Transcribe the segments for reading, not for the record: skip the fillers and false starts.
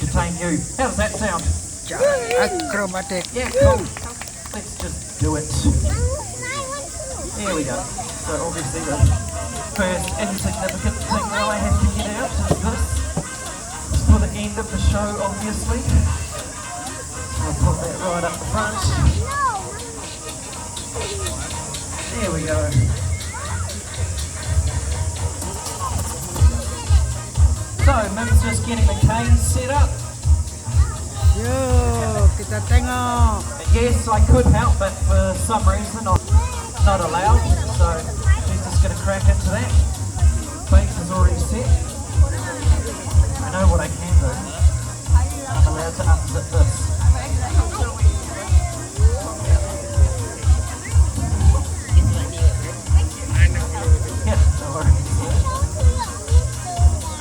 entertain you. How does that sound? Acrobatic. Yeah, cool. Let's just do it. There we go. So obviously the first insignificant thing that I have to get out is this. It's for the end of the show, obviously. I'll put that right up the front. There we go. So, Mim's just getting the cane set up. Yo, kita tengok. Yes, I could help, but for some reason I'm not allowed. So, she's just going to crack into that. Base is already set. I know what I can do. I'm allowed to unzip this. Yeah, no worries.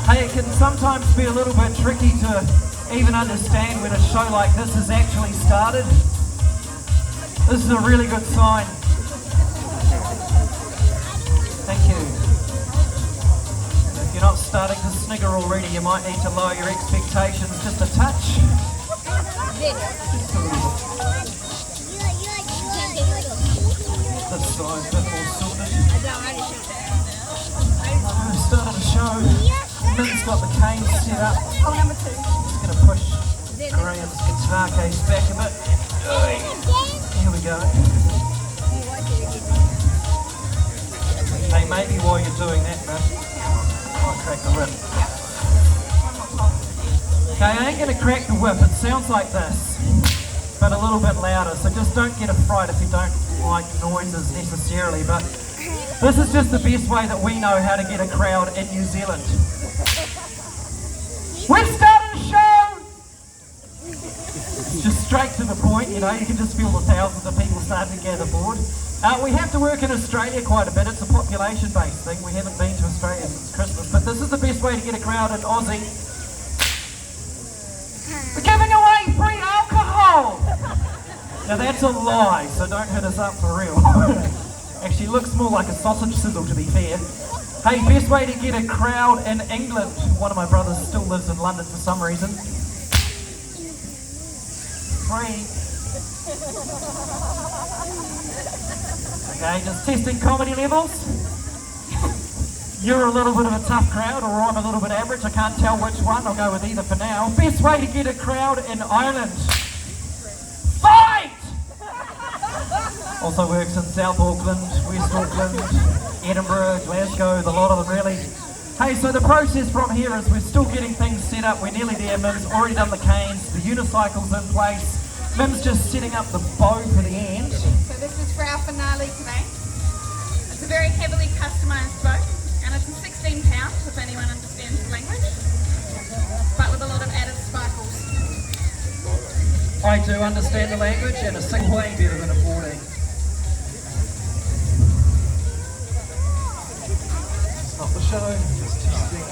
Hey, it can sometimes be a little bit tricky to even understand when a show like this has actually started. This is a really good sign. Thank you. If you're not starting to snigger already, you might need to lower your expectations just a touch. Just a little bit. This side's a bit more sorted. Started the show. Lynn's got the cane set up. Just going to push Graham's guitar case back a bit. Here we go. Hey, maybe while you're doing that, man, I'll crack the whip. Okay, I ain't going to crack the whip. It sounds like this, but a little bit louder. So just don't get a fright if you don't like noises necessarily. But this is just the best way that we know how to get a crowd in New Zealand. We've started a show! Just straight to the point, you know, you can just feel the thousands of people starting to gather board. We have to work in Australia quite a bit. It's a population-based thing. We haven't been to Australia since Christmas, but this is the best way to get a crowd in Aussie. We're giving away free alcohol! Now that's a lie, so don't hit us up for real. Actually looks more like a sausage sizzle, to be fair. Hey, best way to get a crowd in England. One of my brothers still lives in London for some reason. Free. Okay, just testing comedy levels. You're a little bit of a tough crowd, or I'm a little bit average. I can't tell which one. I'll go with either for now. Best way to get a crowd in Ireland. Fight! Also works in South Auckland, West Auckland, Edinburgh, Glasgow, the lot of them really. Hey, so the process from here is we're still getting things set up. We're nearly there. Mim's already done the canes, the unicycle's in place. Mim's just setting up the bow for the end. So this is for our finale today. It's a very heavily customised bow, and it's in 16 pounds if anyone understands the language, but with a lot of added sparkles. I do understand the language, and a sing way better than a 14. Not the show, just testing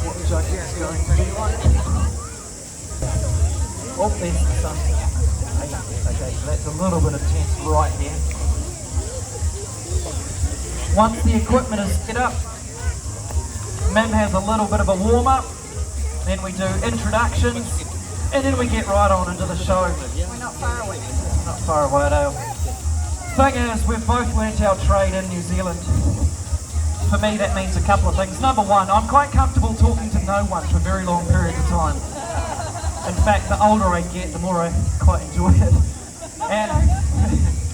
what the judge is going to be like. Oh, there's the sun. Okay, so that's a little bit intense right there. Once the equipment is set up, Mim has a little bit of a warm-up, then we do introductions, and then we get right on into the show. We're not far away. Not far away at all. Thing is, we've both learnt our trade in New Zealand. For me, that means a couple of things. Number one, I'm quite comfortable talking to no one for very long periods of time. In fact, the older I get, the more I quite enjoy it. And,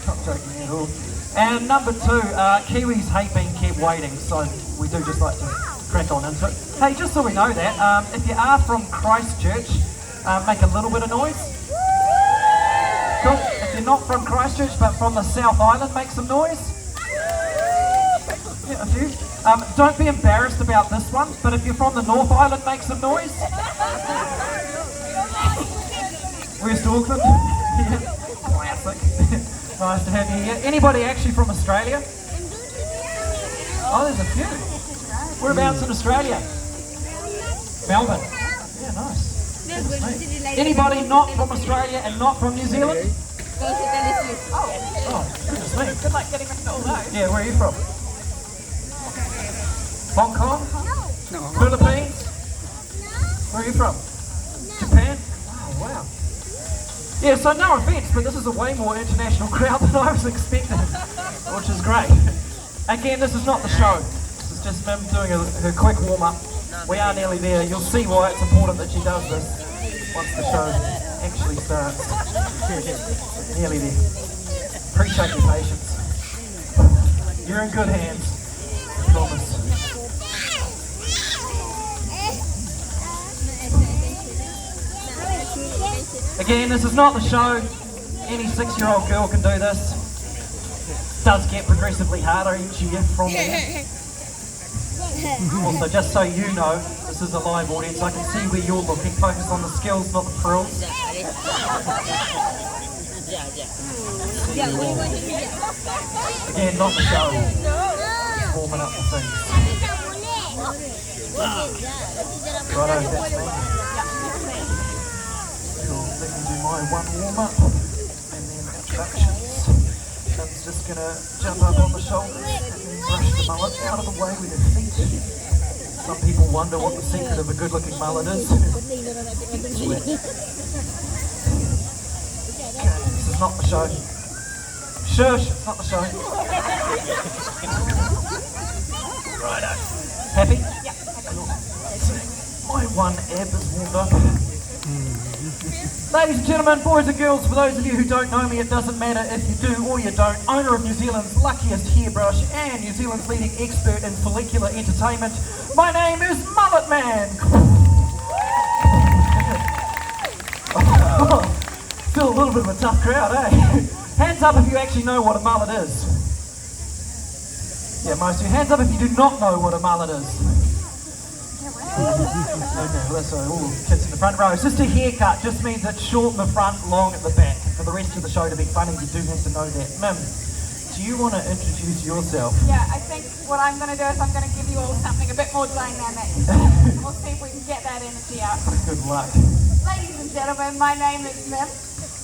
not joking at all. And number two, Kiwis hate being kept waiting, so we do just like to crack on into it. Hey, just so we know that, if you are from Christchurch, make a little bit of noise. Cool. If you're not from Christchurch, but from the South Island, make some noise. Yeah, a few. Don't be embarrassed about this one, but if you're from the North Island, make some noise. West Auckland. Yeah. Classic. Nice to have you here. Anybody actually from Australia? Oh, there's a few. Whereabouts in Australia? Melbourne. Yeah, nice. Anybody not from Australia and not from New Zealand? Oh, goodness me. Good luck getting rid of all those. Yeah, where are you from? Hong Kong? No. Philippines? Where are you from? Japan? Yeah, so no offence, but this is a way more international crowd than I was expecting, which is great. Again, this is not the show. This is just Mim doing her quick warm-up. We are nearly there. You'll see why it's important that she does this once the show actually starts. Nearly there. Appreciate your patience. You're in good hands. I promise. Again, this is not the show. Any 6-year-old girl can do this. It does get progressively harder each year from there. Also, just so you know, this is a live audience. I can see where you're looking. Focus on the skills, not the frills. Again, not the show. Just warming up the things. Righto, that's me. Cool. Let me do my one warm-up and then introductions. I'm just going to jump up on the shoulders and then brush the mullet out of the way with your feet. Some people wonder what the secret of a good-looking mullet is. Okay, this is not the show. Shush, it's not the show. Righto. Happy? Yeah. Cool. My one ab is warmed up. Ladies and gentlemen, boys and girls, for those of you who don't know me, it doesn't matter if you do or you don't, owner of New Zealand's luckiest hairbrush and New Zealand's leading expert in follicular entertainment, my name is Mullet Man. Still a little bit of a tough crowd, eh? Hands up if you actually know what a mullet is. Yeah, most of you. Hands up if you do not know what a mullet is. Okay, well that's all kids in the front row. It's just a haircut, just means it's short in the front, long at the back. For the rest of the show to be funny, you do have to know that. Mim, do you want to introduce yourself? Yeah, I think what I'm going to do is I'm going to give you all something a bit more dynamic. We'll see if we can get that energy out. Good luck. Ladies and gentlemen, my name is Mim,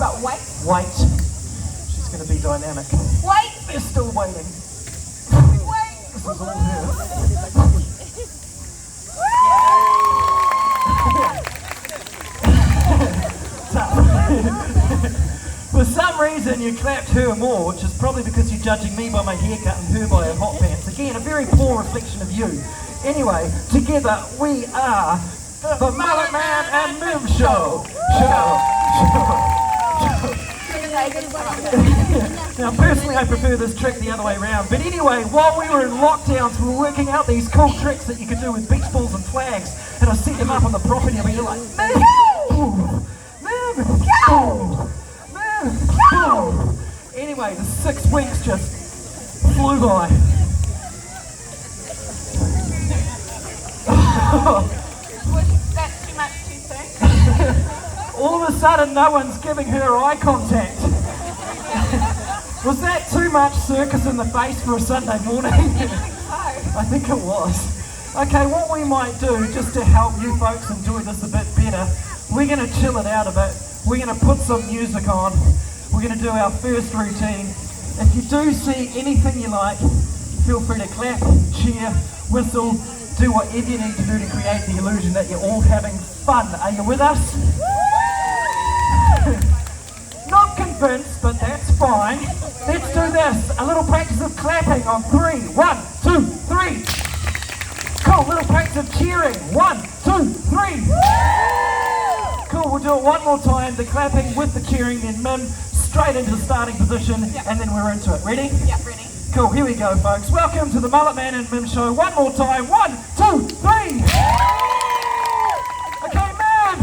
but wait. Wait. She's going to be dynamic. Wait! They're still waiting. Wait! This is all her. For some reason you clapped her more, which is probably because you're judging me by my haircut and her by her hot pants. Again, a very poor reflection of you. Anyway, together we are the Mullet Man and Mim Show. Now personally I prefer this trick the other way around, but anyway, while we were in lockdowns we were working out these cool tricks that you could do with beach balls and flags, and I set them up on the property and you're like, Mim! Anyway, the 6 weeks just flew by. Was that too much too soon? All of a sudden, no one's giving her eye contact. Was that too much circus in the face for a Sunday morning? I think it was. Okay, what we might do, just to help you folks enjoy this a bit better, we're going to chill it out a bit. We're going to put some music on. We're going to do our first routine. If you do see anything you like, feel free to clap, cheer, whistle, do whatever you need to do to create the illusion that you're all having fun. Are you with us? Not convinced, but that's fine. Let's do this. A little practice of clapping on 3. 1, 2, 3. Cool, little practice of cheering. 1, 2, 3. Cool, we'll do it one more time. The clapping with the cheering, then Mim straight into the starting position, and then we're into it. Ready? Yep, ready. Cool, here we go, folks. Welcome to the Mullet Man and Mim Show. One more time. 1, 2, 3. Okay, Mim.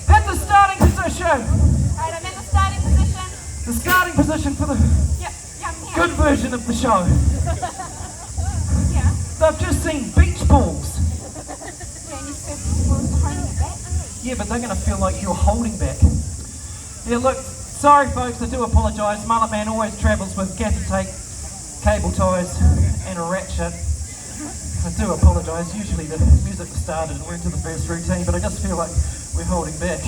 Hit the starting position. Alright, I'm in the starting position. The starting position for the Yep, I'm here. good version of the show. Yeah. They've just seen beach balls. Yeah, and you said you were holding it back. Yeah, but they're going to feel like you're holding back. Yeah, look, sorry folks, I do apologise. Mullet Man always travels with gaffer tape, cable ties and a ratchet. I do apologise. Usually the music started and we're into the first routine, but I just feel like we're holding back.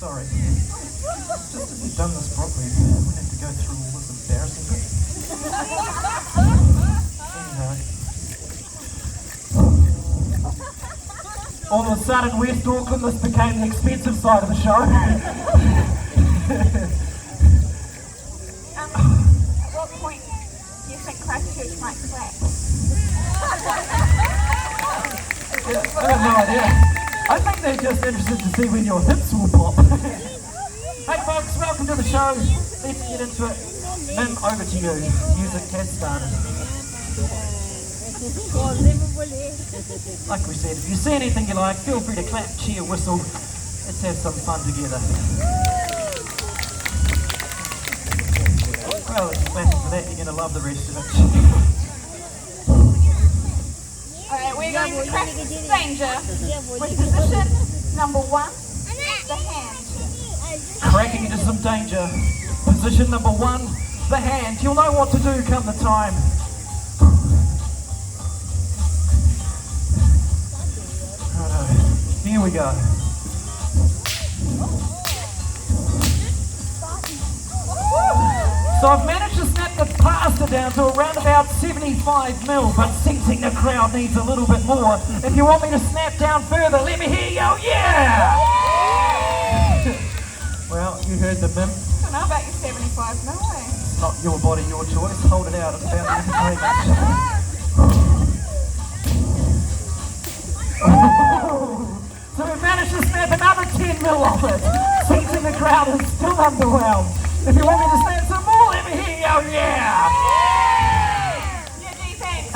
Sorry. Just if you'd done this properly, we wouldn't have to go through all this embarrassing bit. Anyhow. All of a sudden, West Auckland, this became the expensive side of the show. At what point do you think Christchurch might clap? Yeah, I have no idea. I think they're just interested to see when your hips will pop. Hey folks, welcome to the show. Let's get into it. Mim, over to you. Music has started. Like we said, if you see anything you like, feel free to clap, cheer, whistle. Let's have some fun together. Well, if you're clapping for that, you're going to love the rest of it. Alright, we're going to practice danger with position number 1, the hand. Cracking into some danger. Position number 1, the hand. You'll know what to do come the time. Here we go. So I've managed to snap the pasta down to around about 75 mil, but sensing the crowd needs a little bit more. If you want me to snap down further, let me hear you, yeah! Well, you heard the Mim. I don't know about your 75 mil, eh? It's not your body, your choice. Hold it out. It's about the entertainment. So we've managed to snap another 10 mil off it. Sensing the crowd is still underwhelmed. If you want me to snap some more, let me hear you, yeah! Yeah, gee, thanks.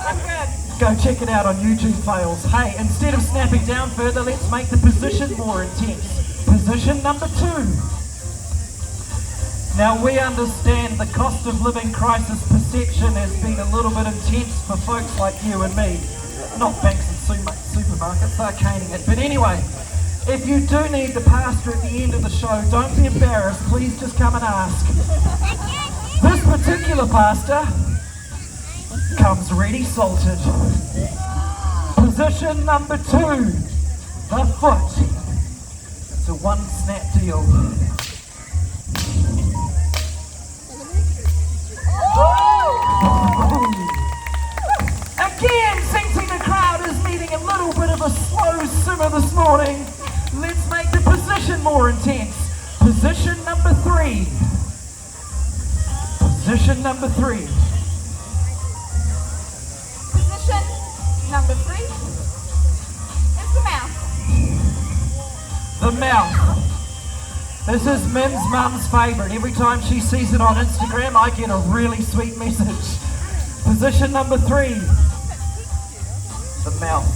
I'm good. Go check it out on YouTube fails. Hey, instead of snapping down further, let's make the position more intense. Position number 2. Now we understand the cost of living crisis perception has been a little bit intense for folks like you and me. Not banks and supermarkets, they're caning it. But anyway, if you do need the pasta at the end of the show, don't be embarrassed, please just come and ask. This particular pasta comes ready salted. Position number 2, the foot. It's a one snap deal. Again, sensing the crowd is needing a little bit of a slow simmer this morning. Let's make the position more intense. Position number 3. Position number 3. Position number 3 is the mouth. The mouth. This is Mim's mum's favourite. Every time she sees it on Instagram, I get a really sweet message. Position number 3. The mouth.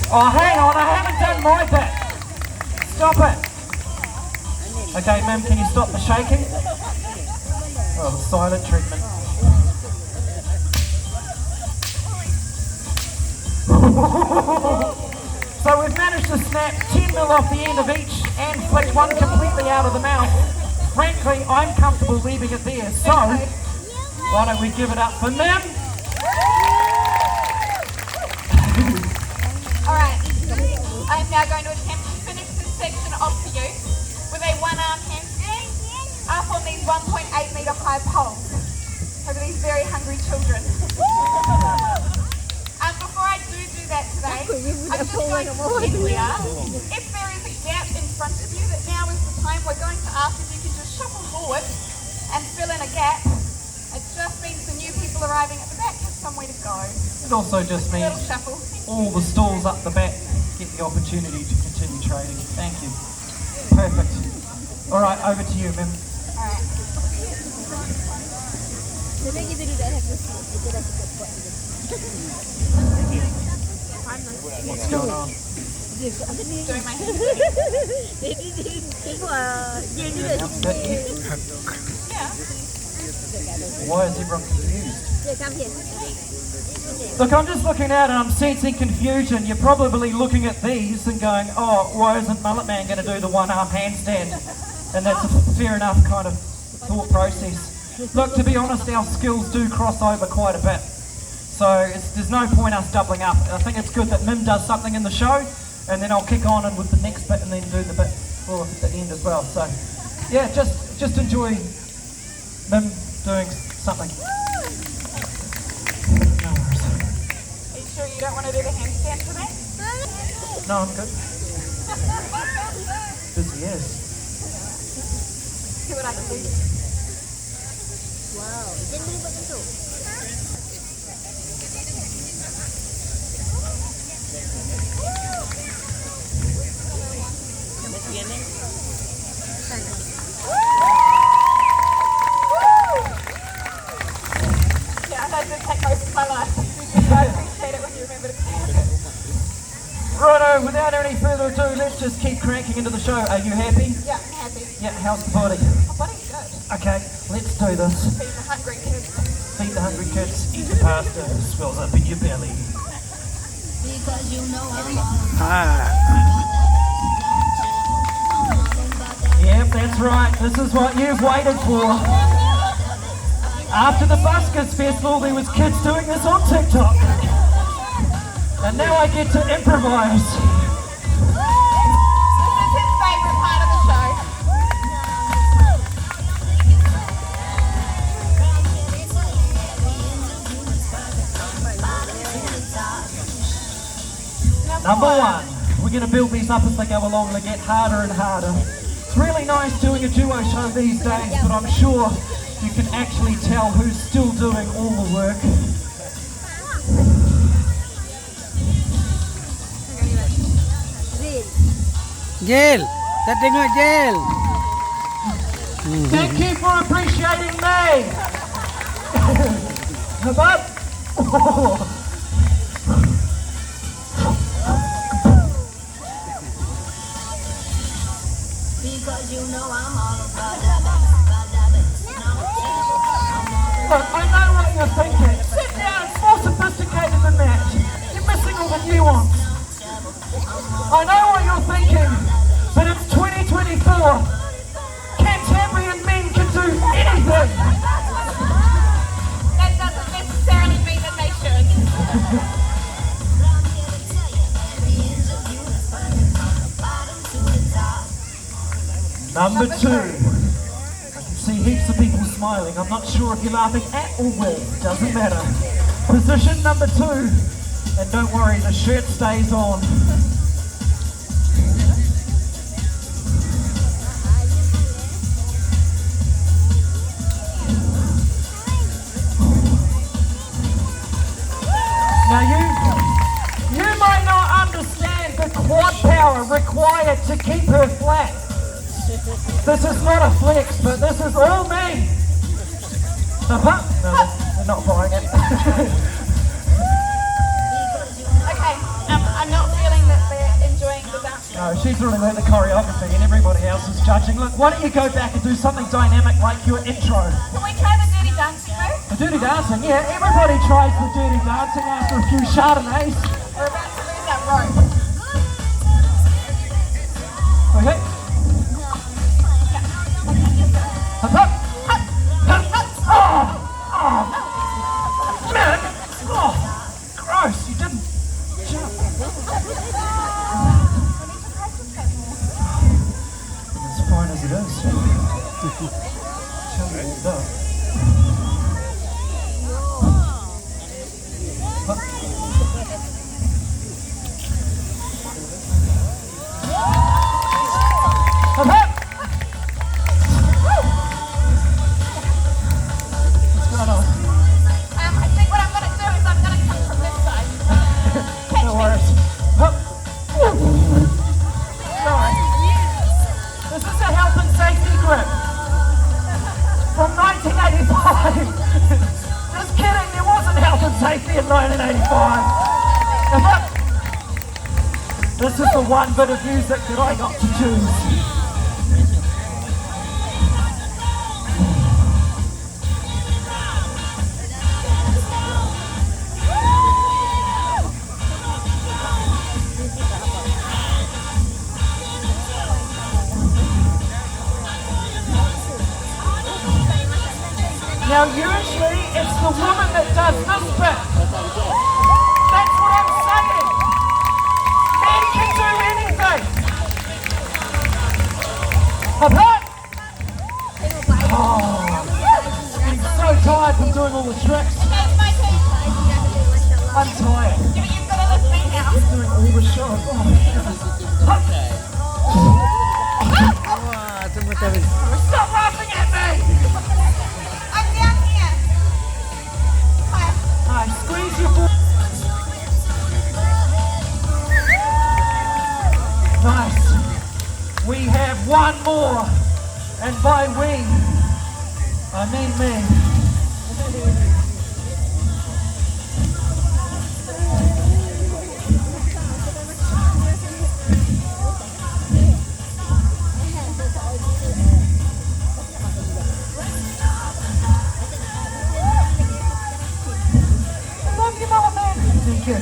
Oh, hang on, I haven't done my bit. Stop it. Okay, Mim, can you stop the shaking? Oh, the silent treatment. So we've managed to snap 10 mil off the end of each and flick one completely out of the mouth. Frankly, I'm comfortable leaving it there. So, why don't we give it up for Mim? Alright, I'm now going to attempt to finish this section off for you with a one-arm handstand up on these 1.8 metre high poles. Look at these very hungry children. Before I do that today, I'm just going to check here. If there is a gap in front of you, that now is the time we're going to ask if you can just shuffle forward and fill in a gap. It just means the new people arriving at the back have somewhere to go. It also just means Little shuffle. all the stalls up the back get the opportunity to continue trading. Thank you. Perfect. All right, over to you, Mim. Alright. What's going on? Doing my hand. Yeah. Why is everyone confused? Look, I'm just looking at it and I'm sensing confusion. You're probably looking at these and going, oh, why isn't Mullet Man going to do the one-arm handstand? and that's a fair enough kind of thought process. Look, to be honest, our skills do cross over quite a bit, so there's no point us doubling up. I think it's good that Mim does something in the show, and then I'll kick on and with the next bit and then do the bit for the end as well. So yeah, just enjoy Mim doing something. No worries. Are you sure you don't want to do the handstand for me? No, I'm good. Busy as. See what I can do. Yeah, I know it did take most of my life. I appreciate it when you remember to count. Righto, without any further ado, let's just keep cranking into the show. Are you happy? Yeah, I'm happy. Yeah, how's the body? My body's good. Okay, let's do this. Feed the hungry kids. Feed the hungry kids, eat the pasta, it swells up in your belly. Because you know I'm Yep, that's right, this is what you've waited for. After the Buskers Festival, there was kids doing this on TikTok. And now I get to improvise. This is his favourite part of the show. Number one, we're going to build these up as they go along. They get harder and harder. It's really nice doing a duo show these days, but I'm sure you can actually tell who's still doing all the work. Jel, kita tengok Jel. Thank you for appreciating me. But, because you know I'm all about look, I know what you're thinking. Sit down, it's more sophisticated than that. You're missing all the nuance. I know what you're thinking, but it's 2024. Cantabrian men can do anything. That doesn't necessarily mean that they should. Number two. I can see heaps of people smiling. I'm not sure if you're laughing at or with. Doesn't matter. Position number two. And don't worry, the shirt stays on. Now you might not understand the quad power required to keep her flat. This is not a flex, but this is all me. No, they're not buying it. Okay, I'm not feeling that they're enjoying the dance. No, she's really learned the choreography and everybody else is judging. Look, why don't you go back and do something dynamic like your intro? Can we try the dirty dancing move? The dirty dancing, yeah, everybody tries the dirty dancing after a few Chardonnays. We're about to lose that rope. Okay. Up, up, up, up, up. Oh, man. Oh, gross, you didn't jump. As fine as it is. Shall we all go? Up, up. What's going on? I think what I'm going to do is I'm going to come from this side. No worries. Up. Sorry. This is a health and safety grip from 1985. Just kidding, there wasn't health and safety in 1985. Up. This is the one bit of music that I got to choose. Now usually it's the woman that does this bit. That's what I'm saying. Men can do anything. Hop hop. Oh, I'm so tired from doing all the tricks. I'm tired. You've got to lift me now. Doing all the show. Oh, hop. Wah, tunggu tapi. Stop laughing at me. I'm down here. Hi. Hi, squeeze your foot. Nice. We have one more. And by we, I mean me. Love you, Mama Man. Thank you.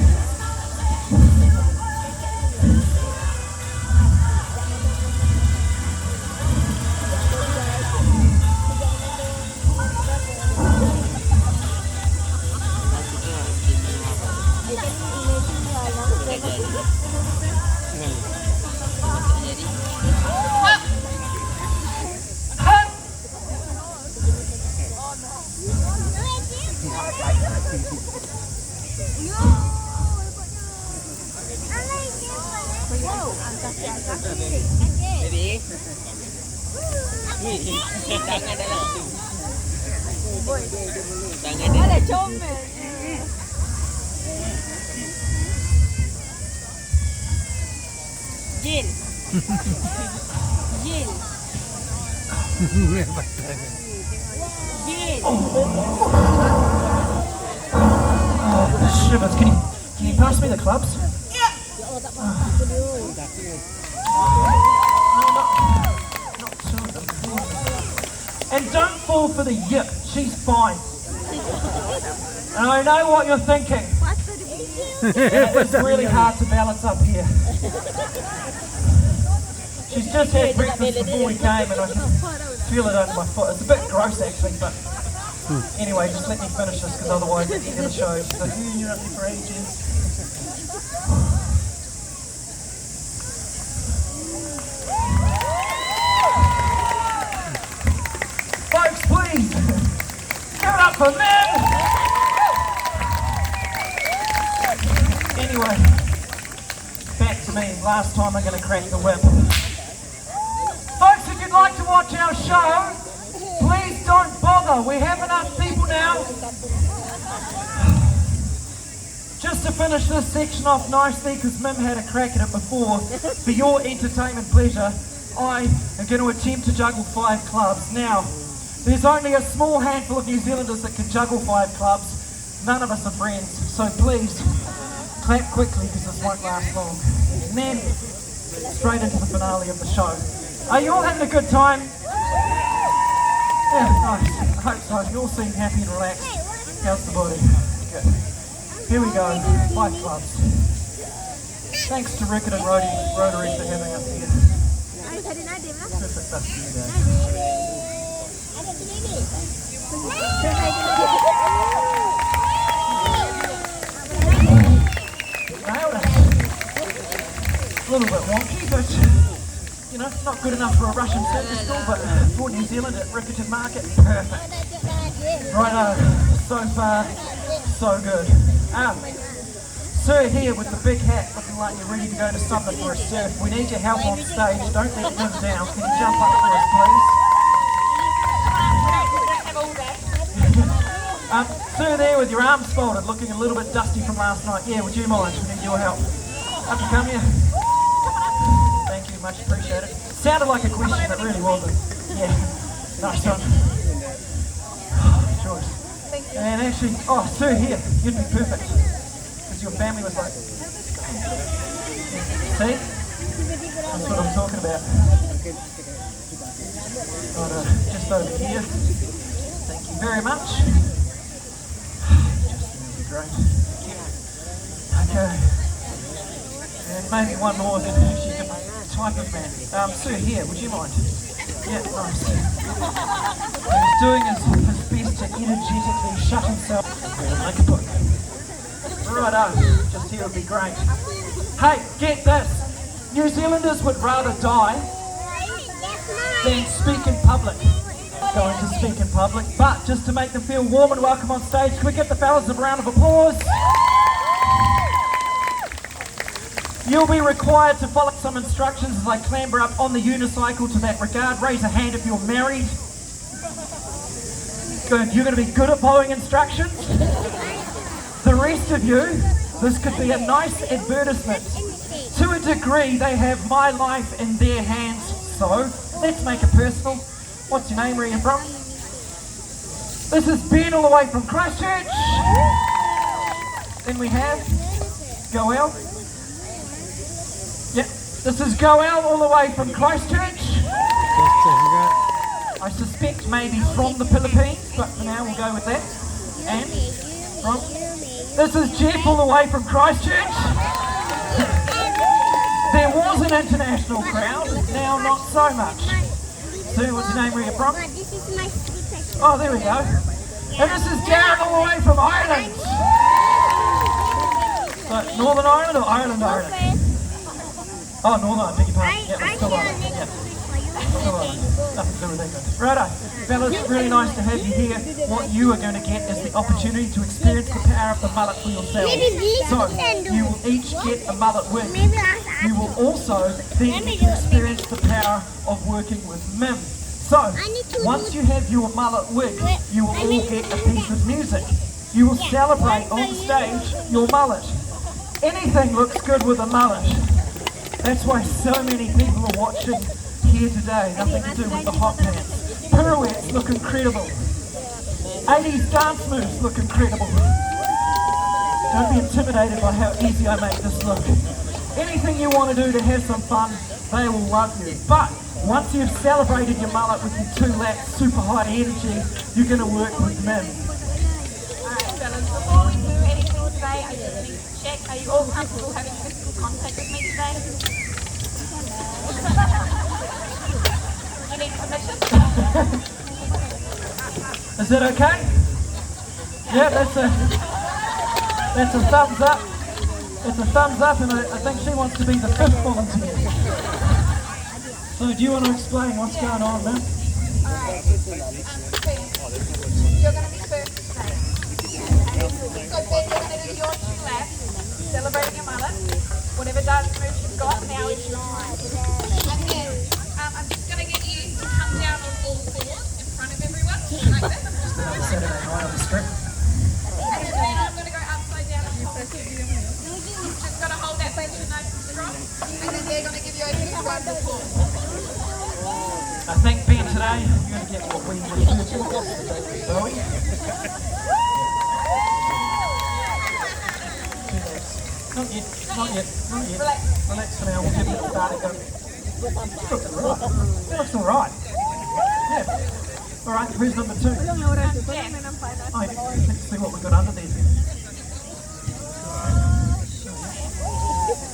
Jin. Jin. Jin. Oh, shivers. Can you pass me the clubs? Yeah. Not two of them. And don't fall for the yip. She's fine. And I know what you're thinking. It's really hard to balance up here. She's just had breakfast before we came and I can feel it under my foot. It's a bit gross actually, but anyway, just let me finish this because otherwise at the end of the show she's like, you're up here for ages. Folks, please, give it up for men! Anyway, back to me. Last time I'm going to crack the whip. Folks, if you'd like to watch our show, please don't bother. We have enough people now. Just to finish this section off nicely, because Mim had a crack at it before, for your entertainment pleasure, I am going to attempt to juggle 5 clubs. Now, there's only a small handful of New Zealanders that can juggle 5 clubs. None of us are friends, so please clap quickly because this won't last long. And then, straight into the finale of the show. Are you all having a good time? Yeah, nice. I hope so. You all seem happy and relaxed. How's the body? Good. Here we go. 5 clubs. Thanks to Riccarton Rotary for having us here. Perfect dusty day. Nailed it. A little bit wonky, but you know, not good enough for a Russian circus school, but for New Zealand at Riccarton Market, perfect. Righto, so far, so good. Sir here with the big hat, looking like you're ready to go to something for a surf. We need your help on stage, don't let him down. Can you jump up for us, please? Sir there with your arms folded, looking a little bit dusty from last night. Yeah, would you mind? We need your help. Up you come here. Thank you, much appreciated. Sounded like a question, but really wasn't. Yeah, nice one. Choice. And actually, oh, Sir here, you'd be perfect. Because your family was like, see? That's what I'm talking about. Right, just over here. Thank you very much. Just great. Okay. And maybe one more than actually different type of man. Sir here, would you mind? Yeah, nice. He's doing his best to chuck himself. Make a book. Righto, just here would be great. Hey, get this. New Zealanders would rather die than speak in public. Going to speak in public, but just to make them feel warm and welcome on stage, can we give the fellas a round of applause? You'll be required to follow some instructions as I clamber up on the unicycle to that regard. Raise a hand if you're married. Good. You're going to be good at following instructions. The rest of you, this could be a nice advertisement. To a degree, they have my life in their hands, so let's make it personal. What's your name? Where are you from? This is Ben all the way from Christchurch. Then we have Goel. Yep, this is Goel all the way from Christchurch. I suspect maybe from the Philippines, but for now we'll go with that. And from, this is Jeff all the way from Christchurch. There was an international crowd, now not so much. Sue, what's your name? Where are you from? Oh, there we go. And this is Darren all the way from Ireland. So, Northern Ireland or Ireland? Oh, Northern Ireland, beg your pardon. Yeah, that's still Ireland. Yeah. Still Ireland. Nothing to do with England. Righto. Fellas, really nice to have you here. What you are going to get is the opportunity to experience the power of the mullet for yourselves. So, you will each get a mullet wig. You will also then get to experience the power of working with Mim. So, once you have your mullet wig, you will all get a piece of music. You will celebrate on stage your mullet. Anything looks good with a mullet. That's why so many people are watching here today. Nothing to do with the hot pants. Pirouettes look incredible. 80s dance moves look incredible. Don't be intimidated by how easy I make this look. Anything you want to do to have some fun, they will love you. But once you've celebrated your mullet with your 2 laps, super high energy, you're going to work with Mim. Alright fellas, before we do anything today, I just need to check, are you all comfortable having physical contact with me today? You need permission? Is that okay? Yeah, that's a thumbs up. It's a thumbs up, and I think she wants to be the 5th volunteer. So do you want to explain what's going on, man? Alright, you're going to be first today. So Ben, you're going to do your 2 laps, celebrating your mullet. Whatever dance moves you've got, now is your time. And then, I'm just going to get you to come down on all fours in front of everyone, like this. Saturday night on the strip. And then I'm going to go upside down on top of you. You've just got to hold that position nice and strong. And then they're going to give you a huge round of applause. I think Ben today, you're going to get what we refer to as Bowie. Not yet, not yet, not yet. Relax for now, we'll give it a start again. Looks alright. It looks alright. Yeah. Alright, who's number 2? Oh, let's see what we've got under there. It's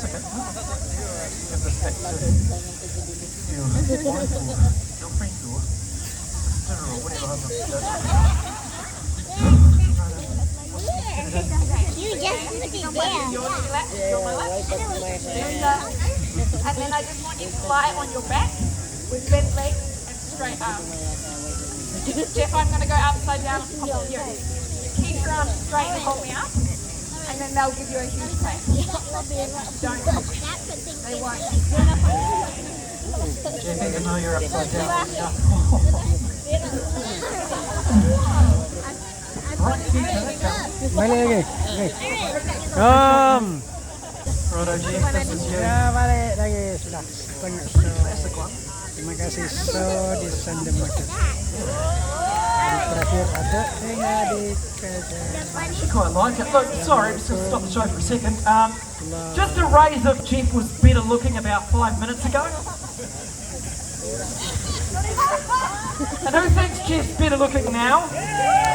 okay. Give this back to your wife or girlfriend or sister or whatever husband does. And then I just want you to lie on your back with bent legs and straight arms. Jeff, I'm going to go upside down on top of you. Keep your arms straight and hold me up, and then they'll give you a huge pat. Don't. They won't. Jeff, even though you're upside down, Balik lagi. Kom. Righto, Jeff, this is you. Ya, balik lagi sudah. Setengah. So, terima kasih. So di Sunday Market. Terakhir ada di I quite like it. Look, sorry, just going to stop the show for a second. Just to raise if Jeff was better looking about 5 minutes ago. And who thinks Jeff's better looking now?